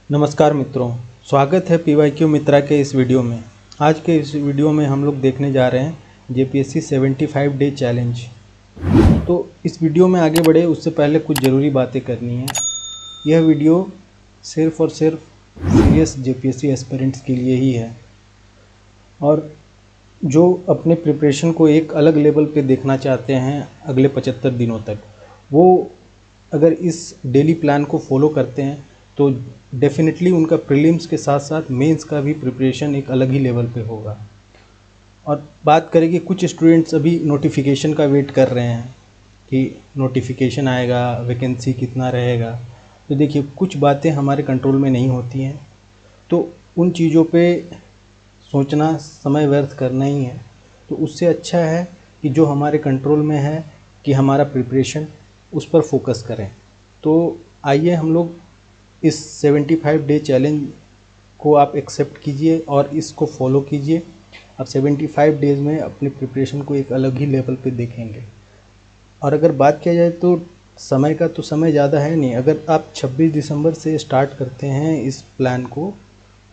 नमस्कार मित्रों, स्वागत है PYQ मित्रा के इस वीडियो में। आज के इस वीडियो में हम लोग देखने जा रहे हैं JPSC 75 डे चैलेंज। तो इस वीडियो में आगे बढ़े उससे पहले कुछ ज़रूरी बातें करनी है। यह वीडियो सिर्फ़ और सिर्फ सीरियस JPSC एस्पिरेंट्स के लिए ही है और जो अपने प्रिपरेशन को एक अलग लेवल पे देखना चाहते हैं अगले 75 दिनों तक, वो अगर इस डेली प्लान को फॉलो करते हैं तो डेफिनेटली उनका प्रीलिम्स के साथ साथ मेंस का भी प्रिपरेशन एक अलग ही लेवल पे होगा। और बात करें कि कुछ स्टूडेंट्स अभी नोटिफिकेशन का वेट कर रहे हैं कि नोटिफिकेशन आएगा, वैकेंसी कितना रहेगा। तो देखिए, कुछ बातें हमारे कंट्रोल में नहीं होती हैं, तो उन चीज़ों पे सोचना समय व्यर्थ करना ही है। तो उससे अच्छा है कि जो हमारे कंट्रोल में है कि हमारा प्रिपरेशन, उस पर फोकस करें। तो आइए हम लोग इस 75 डे चैलेंज को आप एक्सेप्ट कीजिए और इसको फॉलो कीजिए। आप 75 डेज़ में अपने प्रिपरेशन को एक अलग ही लेवल पे देखेंगे। और अगर बात किया जाए तो समय का, तो समय ज़्यादा है नहीं। अगर आप 26 दिसंबर से स्टार्ट करते हैं इस प्लान को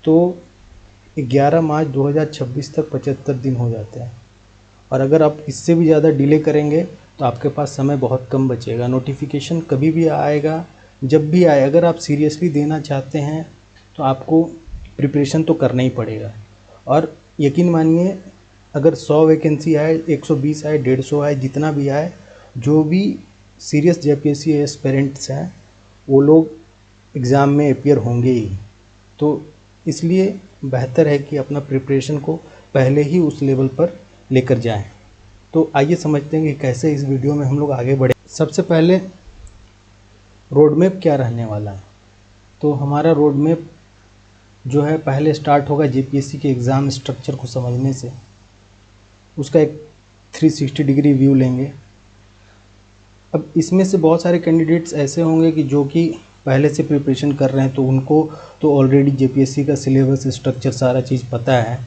तो 11 मार्च 2026 तक 75 दिन हो जाते हैं। और अगर आप इससे भी ज़्यादा डिले करेंगे तो आपके पास समय बहुत कम बचेगा। नोटिफिकेशन कभी भी आएगा, जब भी आए, अगर आप सीरियसली देना चाहते हैं तो आपको प्रिपरेशन तो करना ही पड़ेगा। और यकीन मानिए, अगर 100 वैकेंसी आए, 120 आए, 150 आए, जितना भी आए, जो भी सीरियस JPSC एस्पिरेंट्स हैं वो लोग एग्ज़ाम में अपीयर होंगे ही। तो इसलिए बेहतर है कि अपना प्रिपरेशन को पहले ही उस लेवल पर लेकर जाएं। तो आइए समझते हैं कि कैसे इस वीडियो में हम लोग आगे बढ़े। सबसे पहले रोड मैप क्या रहने वाला है। तो हमारा रोड मैप जो है, पहले स्टार्ट होगा JPSC के एग्ज़ाम स्ट्रक्चर को समझने से। उसका एक 360 डिग्री व्यू लेंगे। अब इसमें से बहुत सारे कैंडिडेट्स ऐसे होंगे कि जो कि पहले से प्रिपरेशन कर रहे हैं, तो उनको तो ऑलरेडी JPSC का सिलेबस, स्ट्रक्चर, सारा चीज़ पता है।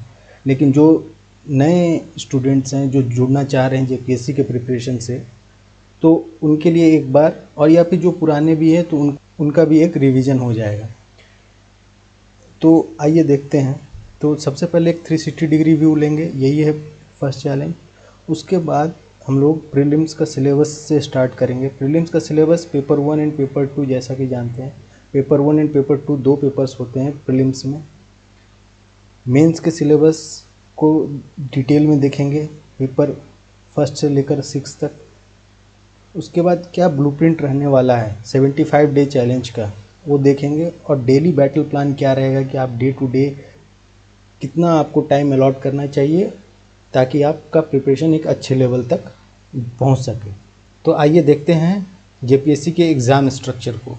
लेकिन जो नए स्टूडेंट्स हैं, जो जुड़ना चाह रहे हैं JPSC के प्रिपरेशन से, तो उनके लिए एक बार, और या फिर जो पुराने भी हैं तो उनका भी एक रिवीजन हो जाएगा। तो आइए देखते हैं। तो सबसे पहले एक 360 डिग्री व्यू लेंगे, यही है फर्स्ट चैलेंज। उसके बाद हम लोग प्रीलिम्स का सिलेबस से स्टार्ट करेंगे। प्रीलिम्स का सिलेबस पेपर 1 एंड पेपर 2, जैसा कि जानते हैं, पेपर 1 एंड पेपर 2 दो पेपर्स होते हैं प्रीलिम्स में। मेंस के सिलेबस को डिटेल में देखेंगे, पेपर फर्स्ट से लेकर 6 तक। उसके बाद क्या ब्लूप्रिंट रहने वाला है 75 डे चैलेंज का, वो देखेंगे। और डेली बैटल प्लान क्या रहेगा कि आप डे टू डे कितना आपको टाइम अलॉट करना चाहिए ताकि आपका प्रिपरेशन एक अच्छे लेवल तक पहुंच सके। तो आइए देखते हैं JPSC के एग्ज़ाम स्ट्रक्चर को।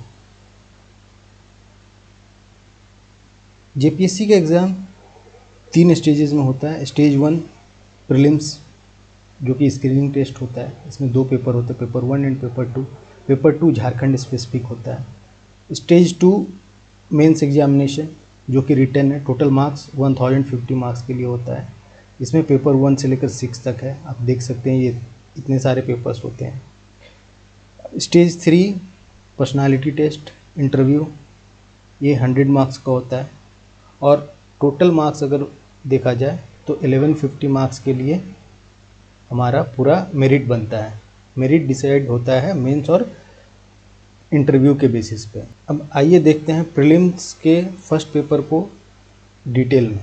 JPSC का एग्ज़ाम 3 स्टेजेस में होता है। स्टेज 1 प्रीलिम्स, जो कि स्क्रीनिंग टेस्ट होता है। इसमें 2 पेपर होते हैं, paper 1 and paper 2। Paper 2 Jharkhand specific होता है। स्टेज 2 मेंस एग्जामिनेशन, जो कि रिटन है। टोटल मार्क्स 1050 मार्क्स के लिए होता है। इसमें पेपर 1 से लेकर 6 तक है। आप देख सकते हैं ये इतने सारे पेपर्स होते हैं। स्टेज 3 पर्सनालिटी टेस्ट, इंटरव्यू, ये 100 मार्क्स का होता है। और टोटल मार्क्स अगर देखा जाए तो 1150 मार्क्स के लिए हमारा पूरा मेरिट बनता है। मेरिट डिसाइड होता है मेंस और इंटरव्यू के बेसिस पे। अब आइए देखते हैं प्रीलिम्स के फर्स्ट पेपर को डिटेल में।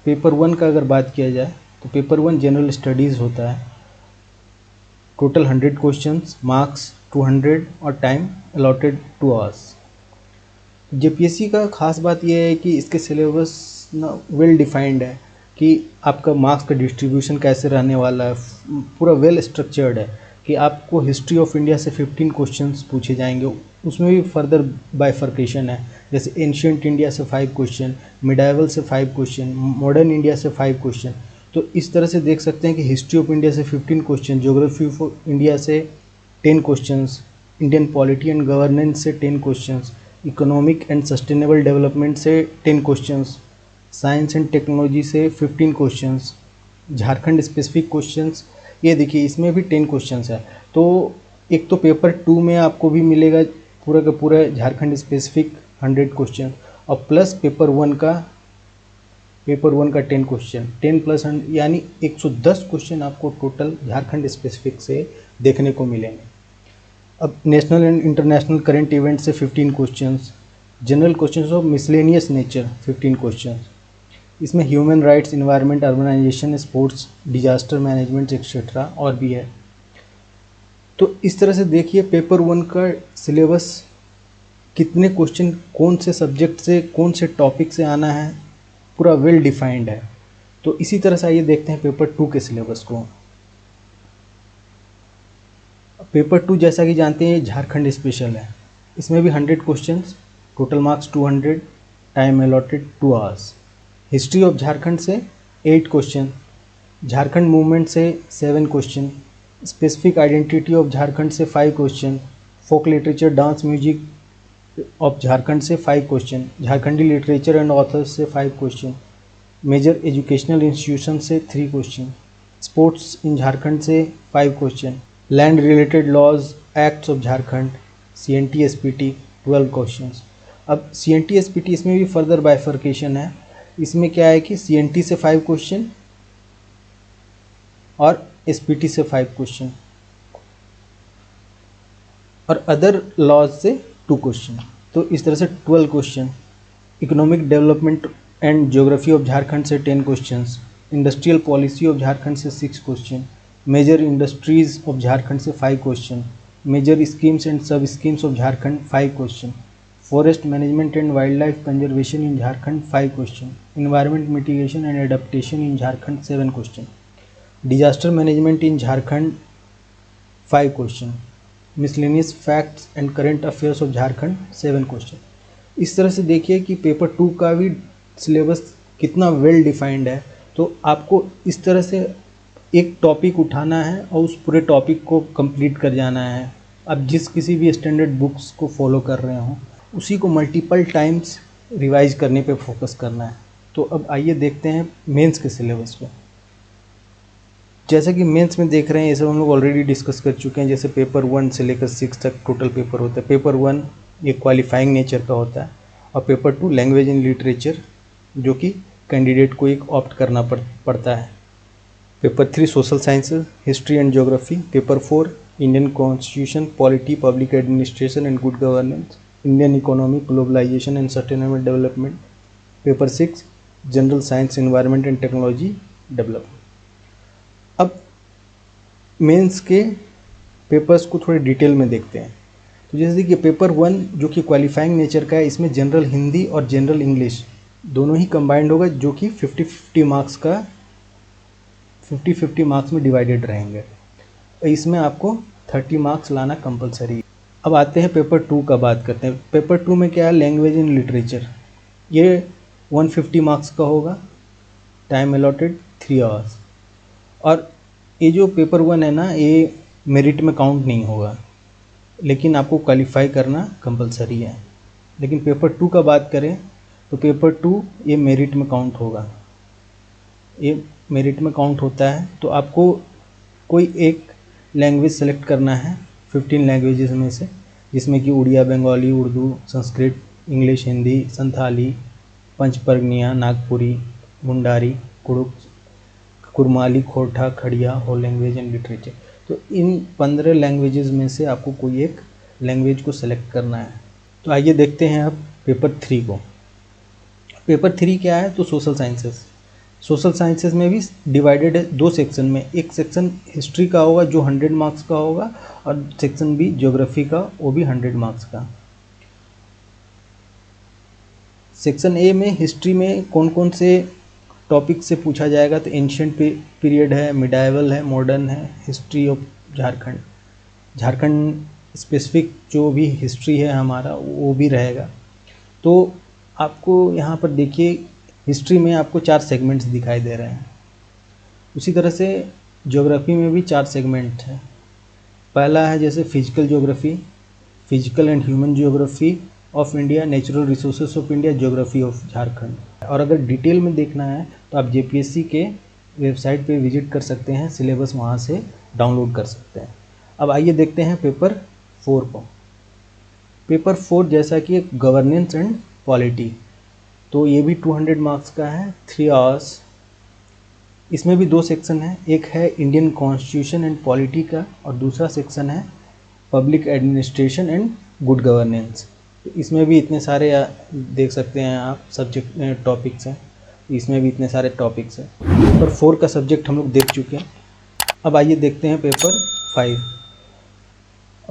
पेपर 1 का अगर बात किया जाए तो पेपर 1 जनरल स्टडीज़ होता है। टोटल 100 क्वेश्चंस, मार्क्स 200 और टाइम अलॉटेड 2 आवर्स। JPSC का ख़ास बात यह है कि इसके सिलेबस ना वेल डिफाइंड है कि आपका मार्क्स का डिस्ट्रीब्यूशन कैसे रहने वाला है। पूरा वेल स्ट्रक्चर्ड है कि आपको हिस्ट्री ऑफ इंडिया से 15 क्वेश्चंस पूछे जाएंगे। उसमें भी फर्दर बाइफर्केशन है, जैसे एंशियंट इंडिया से 5 क्वेश्चन, मिडाइवल से 5 क्वेश्चन, मॉडर्न इंडिया से 5 क्वेश्चन। तो इस तरह से देख सकते हैं कि हिस्ट्री ऑफ इंडिया से 15 क्वेश्चन, ज्योग्राफी ऑफ इंडिया से 10 questions, Indian polity and governance से 10 questions, economic and sustainable development से 10 क्वेश्चंस, साइंस एंड टेक्नोलॉजी से 15 क्वेश्चंस, झारखंड स्पेसिफिक क्वेश्चंस, ये देखिए इसमें भी 10 क्वेश्चंस है। तो एक तो पेपर 2 में आपको भी मिलेगा पूरा का पूरा झारखंड स्पेसिफिक 100 क्वेश्चन, और प्लस पेपर वन का 10 क्वेश्चन, 10 प्लस 100 यानी 110 क्वेश्चन आपको टोटल झारखंड स्पेसिफिक से देखने को मिलेंगे। अब national and international current event से 15 questions, general questions of miscellaneous nature 15 questions, इसमें human rights, environment, urbanisation, sports, disaster management etcetera और भी है। तो इस तरह से देखिए पेपर वन का सिलेबस कितने क्वेश्चन कौन से सब्जेक्ट से कौन से टॉपिक से आना है पूरा वेल डिफाइंड है। तो इसी तरह से आइए देखते हैं पेपर टू के सिलेबस को। पेपर टू जैसा कि जानते हैं झारखंड स्पेशल है, इसमें भी 100 questions, total marks 200, time allotted 2 hours. History of Jharkhand से 8 क्वेश्चन, झारखंड मूवमेंट से 7 question, specific identity of Jharkhand से 5 question, folk literature, dance, music of Jharkhand से 5 question, Jharkhandi literature and authors से 5 क्वेश्चन, मेजर एजुकेशनल इंस्टीट्यूशन से 3 क्वेश्चन, स्पोर्ट्स इन झारखंड से 5 question, land related laws acts of Jharkhand, CNT SPT 12 questions. अब CNT SPT इसमें भी further bifurcation है, इसमें क्या है कि CNT से 5 क्वेश्चन और SPT से 5 क्वेश्चन और अदर लॉज से 2 क्वेश्चन, तो इस तरह से 12 question. Economic development and geography of Jharkhand से 10 questions, industrial policy of Jharkhand से 6 question, major industries of Jharkhand से 5 question, major schemes and sub schemes of Jharkhand 5 question, forest management and wildlife conservation in Jharkhand 5 question, environment mitigation and adaptation in Jharkhand 7 question, disaster management in Jharkhand 5 question, miscellaneous facts and current affairs of Jharkhand 7 question. इस तरह से देखिए कि paper two का भी syllabus कितना well defined है। तो आपको इस तरह से एक टॉपिक उठाना है और उस पूरे टॉपिक को कंप्लीट कर जाना है। अब जिस किसी भी स्टैंडर्ड बुक्स को फॉलो कर रहे हों उसी को मल्टीपल टाइम्स रिवाइज करने पे फोकस करना है। तो अब आइए देखते हैं मेंस के सिलेबस को। जैसा कि मेंस में देख रहे हैं ये सब हम लोग ऑलरेडी डिस्कस कर चुके हैं। जैसे पेपर 1 से लेकर 6 तक टोटल पेपर होता है। पेपर 1 ये क्वालिफाइंग नेचर का होता है और पेपर 2 लैंग्वेज इन लिटरेचर जो कि कैंडिडेट को एक ऑप्ट करना पड़ता है। Paper 3 social sciences, history and geography. Paper 4 Indian constitution, polity, public administration and good governance, Indian economy, globalisation and sustainable development. Paper 6 general science, environment and technology development. अब mains के papers को थोड़े detail में देखते हैं। तो जैसे कि पेपर 1 जो कि क्वालिफाइंग नेचर का है, इसमें जनरल हिंदी और जनरल इंग्लिश दोनों ही कंबाइंड होगा जो कि 50-50 मार्क्स का 50-50 मार्क्स में डिवाइडेड रहेंगे। इसमें आपको 30 मार्क्स लाना कंपलसरी। अब आते हैं पेपर 2 का बात करते हैं। पेपर 2 में क्या है, लैंग्वेज इन लिटरेचर, ये 150 मार्क्स का होगा, टाइम अलॉटेड 3 आवर्स। और ये जो पेपर 1 है ना ये मेरिट में काउंट नहीं होगा, लेकिन आपको क्वालिफाई करना कंपलसरी है। लेकिन पेपर 2 का बात करें तो पेपर 2 ये मेरिट में काउंट होगा, ये मेरिट में काउंट होता है। तो आपको कोई एक लैंग्वेज सेलेक्ट करना है 15 लैंग्वेजेस में से, जिसमें कि Oriya, Bengali, Urdu, Sanskrit, English, Hindi, Santhali, Panchpargania, Nagpuri, Mundari, Kurukh, Kurmali, Khortha, Kharia, Ho language and literature. तो इन 15 लैंग्वेजेस में से आपको कोई एक लैंग्वेज को सेलेक्ट करना है। तो आइए देखते हैं अब पेपर 3 को। पेपर 3 क्या है, तो सोशल साइंसेस। सोशल साइंसेस में भी डिवाइडेड है 2 सेक्शन में। एक सेक्शन हिस्ट्री का होगा जो 100 मार्क्स का होगा और सेक्शन बी ज्योग्राफी का, वो भी 100 मार्क्स का। सेक्शन ए में हिस्ट्री में कौन कौन से टॉपिक से पूछा जाएगा, तो एंशिएंट पीरियड है, मिडाइवल है, मॉडर्न है, history of Jharkhand, Jharkhand specific जो भी हिस्ट्री है हमारा वो भी रहेगा। तो आपको यहाँ पर देखिए हिस्ट्री में आपको 4 सेगमेंट्स दिखाई दे रहे हैं। उसी तरह से ज्योग्राफी में भी 4 सेगमेंट हैं। पहला है जैसे physical geography, physical and human geography of India, natural resources of India, geography of Jharkhand. और अगर डिटेल में देखना है तो आप JPSC के वेबसाइट पे विजिट कर सकते हैं, सिलेबस वहाँ से डाउनलोड कर सकते हैं। अब आइए देखते हैं पेपर 4 को। पेपर 4 जैसा कि गवर्नेंस एंड पॉलिटी, तो ये भी 200 मार्क्स का है, 3 आवर्स। इसमें भी 2 सेक्शन है, एक है इंडियन कॉन्स्टिट्यूशन एंड पॉलिटी का और दूसरा सेक्शन है public administration and good governance. तो इसमें भी इतने सारे देख सकते हैं आप सब्जेक्ट टॉपिक्स हैं, इसमें भी इतने सारे टॉपिक्स हैं। पेपर 4 का सब्जेक्ट हम लोग देख चुके हैं। अब आइए देखते हैं पेपर 5।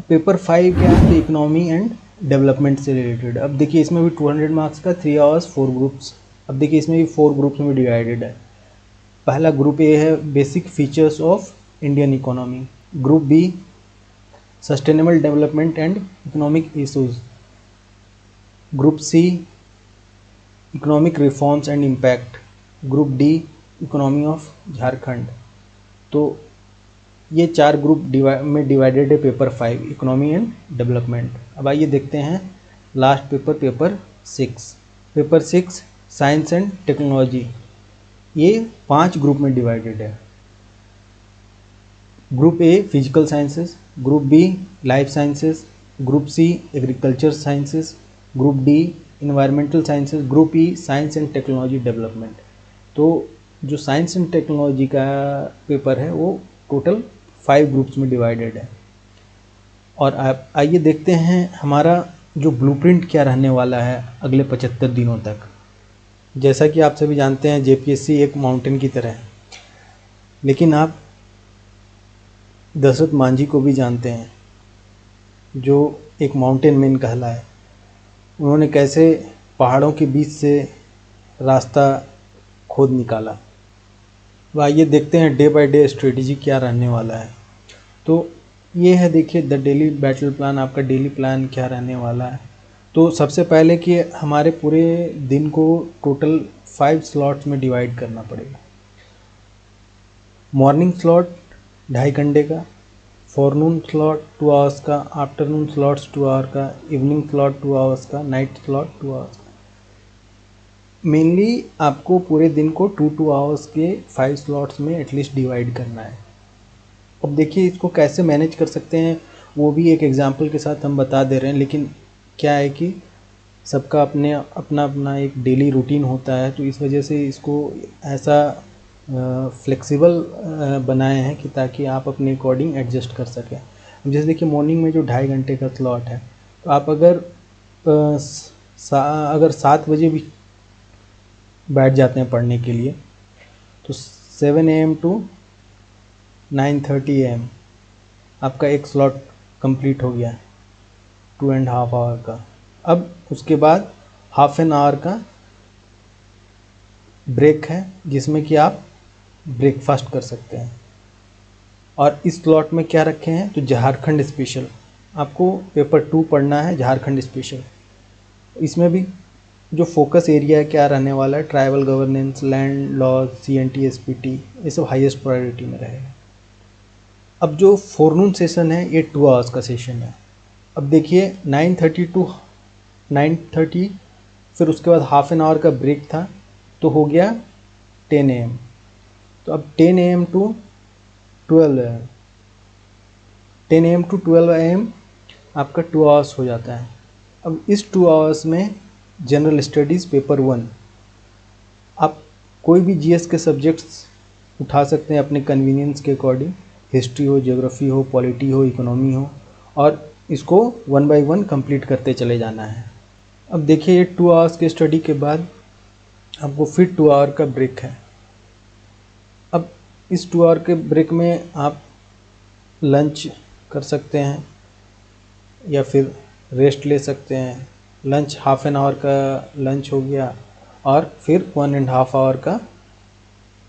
पेपर 5 क्या है, तो इकोनॉमी एंड डेवलपमेंट से रिलेटेड। अब देखिए इसमें भी 200 मार्क्स का, 3 आवर्स 4 ग्रुप्स। अब देखिए इसमें भी 4 ग्रुप्स में डिवाइडेड है। पहला ग्रुप ए है basic features of Indian economy, group B sustainable development and economic issues, group C economic reforms and impact, group D economy of Jharkhand. तो ये 4 ग्रुप में डिवाइडेड है पेपर 5 इकोनॉमी एंड डेवलपमेंट। अब आइए देखते हैं last paper, paper 6। Paper 6 science and technology, ये 5 group में डिवाइडेड है। Group A physical sciences, group B life sciences, group C agriculture sciences, group D environmental sciences, group E science and technology development. तो जो science and technology का paper है वो total 5 groups में divided है। और आप आइए देखते हैं हमारा जो ब्लूप्रिंट क्या रहने वाला है अगले 75 दिनों तक। जैसा कि आप सभी जानते हैं जेपीएससी एक माउंटेन की तरह है, लेकिन आप दशरथ मांझी को भी जानते हैं जो एक माउंटेन मैन कहलाए। उन्होंने कैसे पहाड़ों के बीच से रास्ता खोद निकाला। तो आइए देखते हैं डे बाय डे स्ट्रेटजी क्या रहने वाला है। तो ये है, देखिए द डेली बैटल प्लान, आपका डेली प्लान क्या रहने वाला है। तो सबसे पहले कि हमारे पूरे दिन को टोटल 5 स्लॉट्स में डिवाइड करना पड़ेगा। मॉर्निंग स्लॉट 2.5 घंटे का, फॉरनून स्लॉट 2 आवर्स का, आफ्टरनून स्लॉट्स 2 आवर का, इवनिंग स्लॉट 2 आवर्स का, नाइट स्लॉट 2 आवर्स का। मेनली आपको पूरे दिन को 2 आवर्स के 5 स्लॉट्स में एटलीस्ट डिवाइड करना है। अब देखिए इसको कैसे मैनेज कर सकते हैं वो भी एक एग्जांपल के साथ हम बता दे रहे हैं, लेकिन क्या है कि सबका अपना अपना एक डेली रूटीन होता है, तो इस वजह से इसको ऐसा फ्लेक्सिबल बनाए हैं कि ताकि आप अपने अकॉर्डिंग एडजस्ट कर सकें। अब जैसे देखिए मॉर्निंग में जो 2.5 घंटे का स्लॉट है, तो आप अगर 7 बजे भी बैठ जाते हैं पढ़ने के लिए तो 7 AM टू 9:30 AM आपका एक स्लॉट कंप्लीट हो गया 2.5 आवर का। अब उसके बाद हाफ एन आवर का ब्रेक है जिसमें कि आप ब्रेकफास्ट कर सकते हैं। और इस स्लॉट में क्या रखे हैं, तो झारखंड स्पेशल, आपको पेपर 2 पढ़ना है झारखंड स्पेशल। इसमें भी जो फोकस एरिया क्या रहने वाला है, tribal governance, land laws, CNT SPT, ये सब हाईएस्ट प्रायोरिटी में रहेगा। अब जो फोरनून सेशन है ये 2 आवर्स का सेशन है। अब देखिए 9:30 टू 9:30, फिर उसके बाद हाफ एन आवर का ब्रेक था तो हो गया 10 AM। तो अब 10 AM to 12 AM, 10 AM to 12 AM आपका 2 आवर्स हो जाता है। अब इस 2 आवर्स में जनरल स्टडीज़ पेपर 1, आप कोई भी GS के सब्जेक्ट्स उठा सकते हैं अपने कन्वीनियंस के अकॉर्डिंग, हिस्ट्री हो, ज्योग्राफी हो, पॉलिटी हो, इकोनॉमी हो, और इसको 1 by 1 कंप्लीट करते चले जाना है। अब देखिए ये 2 आवर्स के स्टडी के बाद आपको फिर 2 आवर का ब्रेक है। अब इस 2 आवर के ब्रेक में आप लंच कर सकते हैं या फिर रेस्ट ले सकते हैं। लंच हाफ एन आवर का लंच हो गया और फिर 1.5 आवर का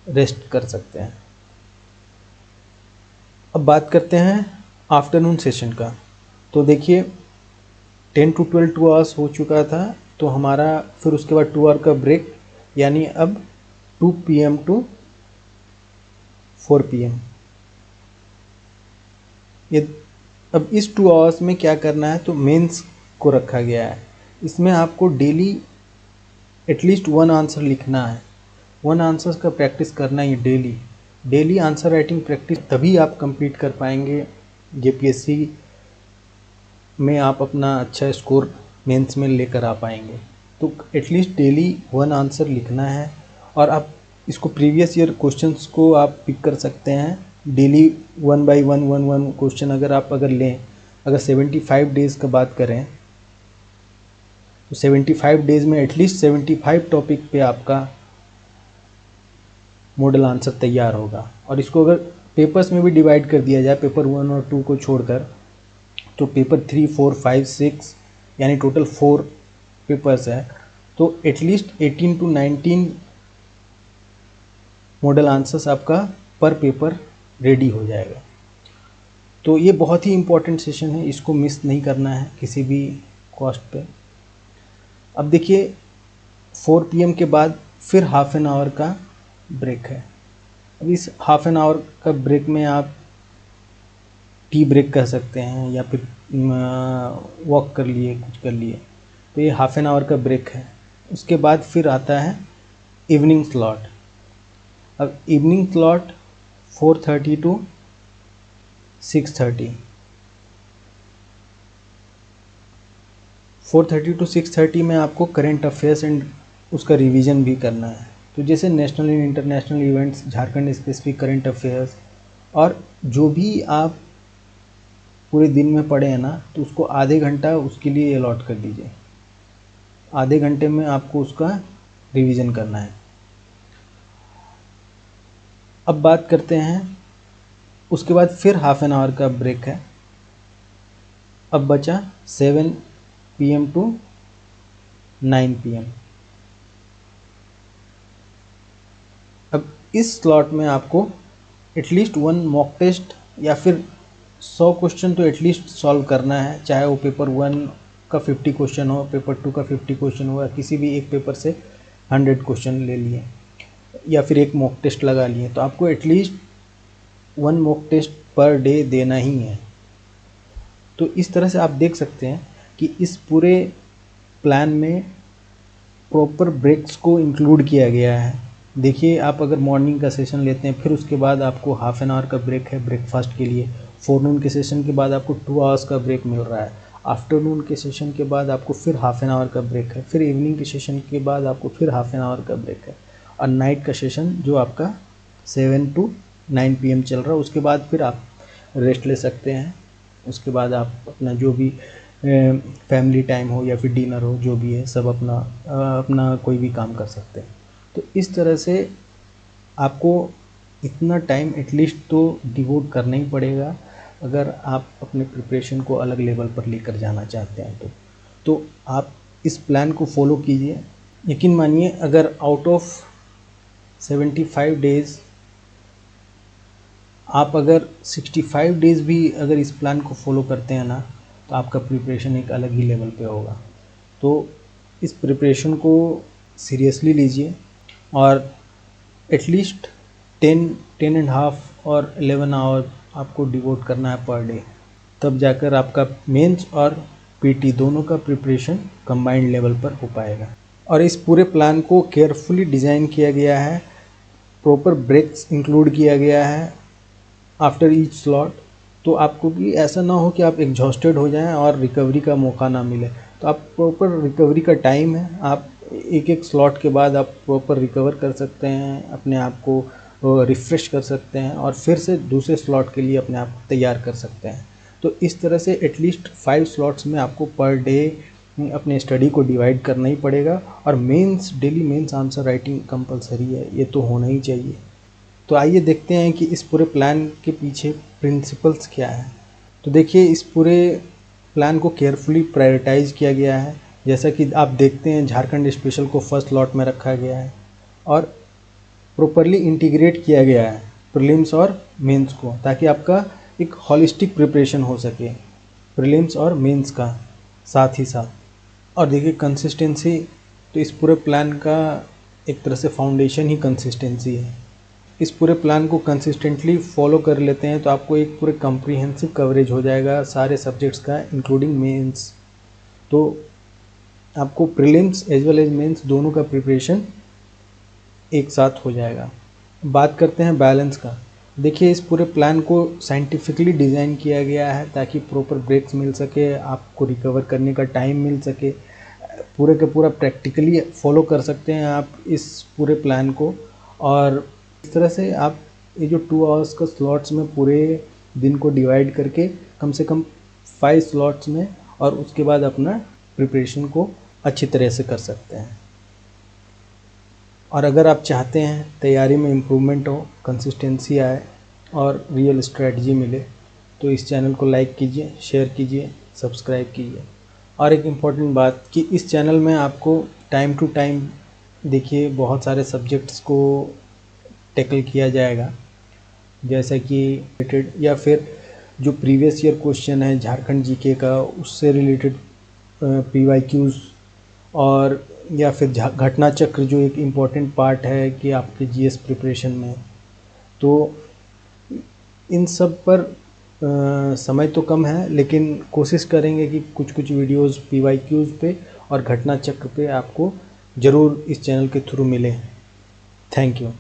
रेस्ट कर सकते हैं। अब बात करते हैं आफ्टरनून सेशन का। तो देखिए 10 to 12 2 आवर्स हो चुका था, तो हमारा फिर उसके बाद 2 आवर का ब्रेक, यानी अब 2 PM टू 4 PM। ये अब इस 2 आवर्स में क्या करना है, तो मेंस को रखा गया है। इसमें आपको डेली एटलीस्ट 1 आंसर लिखना है, 1 आंसर्स का प्रैक्टिस करना है डेली आंसर राइटिंग प्रैक्टिस, तभी आप कंप्लीट कर पाएंगे JPSC में आप अपना अच्छा स्कोर मेंस में लेकर आ पाएंगे। तो एटलीस्ट डेली 1 आंसर लिखना है, और आप इसको प्रीवियस ईयर क्वेश्चंस को आप पिक कर सकते हैं। डेली 1 बाई 1 क्वेश्चन अगर लें, अगर 75 डेज़ का बात करें तो 75 डेज़ में एटलीस्ट 75 टॉपिक पे आपका मॉडल आंसर तैयार होगा। और इसको अगर पेपर्स में भी डिवाइड कर दिया जाए, पेपर 1 और 2 को छोड़कर, तो पेपर 3, 4, 5, 6 यानी टोटल 4 पेपर्स है, तो एटलीस्ट 18 to 19 मॉडल आंसर्स आपका पर पेपर रेडी हो जाएगा। तो ये बहुत ही इम्पोर्टेंट सेशन है, इसको मिस नहीं करना है किसी भी कॉस्ट पे। अब देखिए 4 PM के बाद फिर हाफ एन आवर का ब्रेक है। अब इस हाफ एन आवर का ब्रेक में आप टी ब्रेक कर सकते हैं, या फिर वॉक कर लिए, कुछ कर लिए। तो ये हाफ एन आवर का ब्रेक है। उसके बाद फिर आता है इवनिंग स्लॉट। अब इवनिंग स्लॉट 4:30 to 6:30, 4:30 to 6:30 में आपको करेंट अफेयर्स एंड उसका रिवीजन भी करना है। तो जैसे national and international events, Jharkhand specific current affairs, और जो भी आप पूरे दिन में पढ़े हैं ना, तो उसको आधे घंटा उसके लिए अलॉट कर दीजिए। आधे घंटे में आपको उसका रिवीजन करना है। अब बात करते हैं, उसके बाद फिर हाफ एन आवर का ब्रेक है। अब बचा 7 PM to 9 PM। अब इस स्लॉट में आपको एटलीस्ट 1 मॉक टेस्ट या फिर 100 क्वेश्चन तो एटलीस्ट सॉल्व करना है, चाहे वो पेपर 1 का 50 क्वेश्चन हो, पेपर 2 का 50 क्वेश्चन हो, या किसी भी एक पेपर से 100 क्वेश्चन ले लिए, या फिर एक मॉक टेस्ट लगा लिए। तो आपको at least 1 mock test per day देना ही है। तो इस तरह से आप देख सकते हैं कि इस पूरे प्लान में प्रॉपर ब्रेक्स को इंक्लूड किया गया है। देखिए, आप अगर मॉर्निंग का सेशन लेते हैं, फिर उसके बाद आपको हाफ एन आवर का ब्रेक है ब्रेकफास्ट के लिए। फोरनून के सेशन के बाद आपको 2 आवर्स का ब्रेक मिल रहा है। आफ्टरनून के सेशन के बाद आपको फिर हाफ एन आवर का ब्रेक है। फिर इवनिंग के सेशन के बाद आपको फिर हाफ एन आवर का ब्रेक है। और नाइट का सेशन जो आपका 7 to 9 PM चल रहा है, उसके बाद फिर आप रेस्ट ले सकते हैं। उसके बाद आप अपना जो भी फैमिली टाइम हो या फिर डिनर हो, जो भी है, सब अपना कोई भी काम कर सकते हैं। तो इस तरह से आपको इतना टाइम एटलीस्ट तो डिवोट करना ही पड़ेगा अगर आप अपने प्रिपरेशन को अलग लेवल पर लेकर जाना चाहते हैं। तो आप इस प्लान को फॉलो कीजिए। यकीन मानिए, अगर आउट ऑफ 75 डेज़ आप अगर 65 डेज़ भी अगर इस प्लान को फॉलो करते हैं ना, तो आपका प्रिपरेशन एक अलग ही लेवल पे होगा। तो इस प्रिपरेशन को सीरियसली लीजिए, और एटलीस्ट 10.5 और 11 आवर आपको डिवोट करना है पर डे। तब जाकर आपका मेंस और पीटी दोनों का प्रिपरेशन कंबाइंड लेवल पर हो पाएगा। और इस पूरे प्लान को केयरफुली डिज़ाइन किया गया है, प्रॉपर ब्रेक्स इंक्लूड किया गया है आफ्टर ईच स्लॉट। तो आपको भी ऐसा ना हो कि आप एग्जॉस्टेड हो जाएं और रिकवरी का मौका ना मिले। तो आप प्रॉपर रिकवरी का टाइम है, आप एक स्लॉट के बाद आप प्रॉपर रिकवर कर सकते हैं, अपने आप को रिफ़्रेश कर सकते हैं, और फिर से दूसरे स्लॉट के लिए अपने आप को तैयार कर सकते हैं। तो इस तरह से एटलीस्ट 5 स्लॉट्स में आपको पर डे अपने स्टडी को डिवाइड करना ही पड़ेगा। और daily mains answer writing compulsory है, ये तो होना ही चाहिए। तो आइए देखते हैं कि इस पूरे प्लान के पीछे प्रिंसिपल्स क्या है। तो देखिए, इस पूरे प्लान को केयरफुली प्रायोरिटाइज किया गया है। जैसा कि आप देखते हैं, झारखंड स्पेशल को फर्स्ट लॉट में रखा गया है, और प्रॉपरली इंटीग्रेट किया गया है प्रीलिम्स और मेंस को, ताकि आपका एक हॉलिस्टिक प्रिपरेशन हो सके प्रीलिम्स और मेंस का साथ ही साथ। और देखिए कंसिस्टेंसी, तो इस पूरे प्लान का एक तरह से फाउंडेशन ही कंसिस्टेंसी है। इस पूरे प्लान को कंसिस्टेंटली फॉलो कर लेते हैं तो आपको एक पूरे कम्प्रीहेंसिव कवरेज हो जाएगा सारे सब्जेक्ट्स का, इंक्लूडिंग मेंस। तो आपको prelims as well as mains दोनों का प्रिपरेशन एक साथ हो जाएगा। बात करते हैं बैलेंस का। देखिए, इस पूरे प्लान को साइंटिफिकली डिज़ाइन किया गया है ताकि प्रॉपर ब्रेक्स मिल सके, आपको रिकवर करने का टाइम मिल सके। पूरे का पूरा प्रैक्टिकली फॉलो कर सकते हैं आप इस पूरे प्लान को। और इस तरह से आप ये जो 2 आवर्स का स्लॉट्स में पूरे दिन को डिवाइड करके कम से कम 5 स्लॉट्स में, और उसके बाद अपना प्रिपरेशन को अच्छी तरह से कर सकते हैं। और अगर आप चाहते हैं तैयारी में इम्प्रूवमेंट हो, कंसिस्टेंसी आए और रियल स्ट्रेटजी मिले, तो इस चैनल को लाइक कीजिए, शेयर कीजिए, सब्सक्राइब कीजिए। और एक इम्पॉर्टेंट बात कि इस चैनल में आपको टाइम टू टाइम देखिए बहुत सारे सब्जेक्ट्स को टैकल किया जाएगा, जैसे कि रिलेटेड या फिर जो प्रीवियस ईयर क्वेश्चन है झारखंड जीके का, उससे रिलेटेड PYQs, और या फिर घटना चक्र जो एक इम्पॉर्टेंट पार्ट है कि आपके GS प्रिपरेशन में। तो इन सब पर समय तो कम है, लेकिन कोशिश करेंगे कि कुछ कुछ वीडियोस PYQs पे और घटना चक्र पे आपको ज़रूर इस चैनल के थ्रू मिले। Thank you.